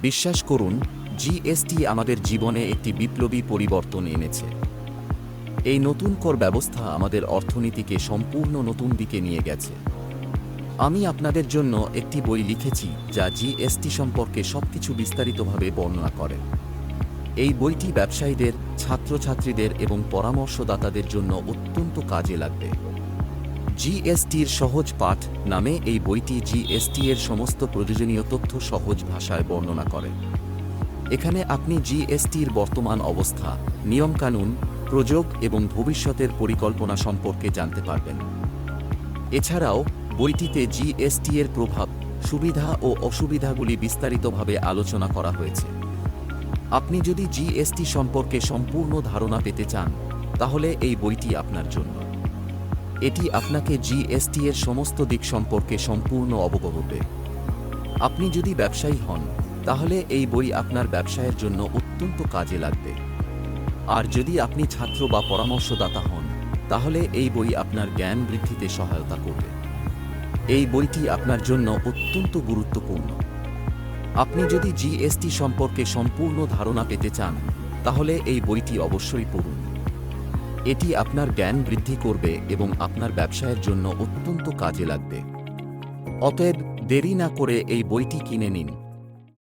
বিশ্বাস করুন, জিএসটি আমাদের জীবনে একটি বিপ্লবী পরিবর্তন এনেছে। এই নতুন কর ব্যবস্থা আমাদের অর্থনীতিকে সম্পূর্ণ নতুন দিকে নিয়ে গেছে। আমি আপনাদের জন্য একটি বই লিখেছি যা জিএসটি সম্পর্কে সবকিছু বিস্তারিতভাবে বর্ণনা করে। এই বইটি ব্যবসায়ীদের, ছাত্রছাত্রীদের এবং পরামর্শদাতাদের জন্য অত্যন্ত কাজে লাগবে। জিএসটির সহজ পাঠ নামে এই বইটি জিএসটি এর সমস্ত প্রয়োজনীয় তথ্য সহজ ভাষায় বর্ণনা করে। এখানে আপনি জিএসটির বর্তমান অবস্থা, নিয়মকানুন, প্রযোগ এবং ভবিষ্যতের পরিকল্পনা সম্পর্কে জানতে পারবেন। এছাড়াও বইটিতে জিএসটি এর প্রভাব, সুবিধা ও অসুবিধাগুলি বিস্তারিতভাবে আলোচনা করা হয়েছে। আপনি যদি জিএসটি সম্পর্কে সম্পূর্ণ ধারণা পেতে চান, তাহলে এই বইটি আপনার জন্য। এটি আপনাকে জিএসটি এর সমস্ত দিক সম্পর্কে সম্পূর্ণ অবগত করবে। আপনি যদি ব্যবসায়ী হন, তাহলে এই বই আপনার ব্যবসায়ের জন্য অত্যন্ত কাজে লাগবে। আর যদি আপনি ছাত্র বা পরামর্শদাতা হন, তাহলে এই বই আপনার জ্ঞান বৃদ্ধিতে সহায়তা করবে। এই বইটি আপনার জন্য অত্যন্ত গুরুত্বপূর্ণ। আপনি যদি জিএসটি সম্পর্কে সম্পূর্ণ ধারণা পেতে চান, তাহলে এই বইটি অবশ্যই পড়ুন। এটি আপনার জ্ঞান বৃদ্ধি করবে এবং আপনার ব্যবসায়ের জন্য অত্যন্ত কাজে লাগবে। অতএব দেরি না করে এই বইটি কিনে নিন।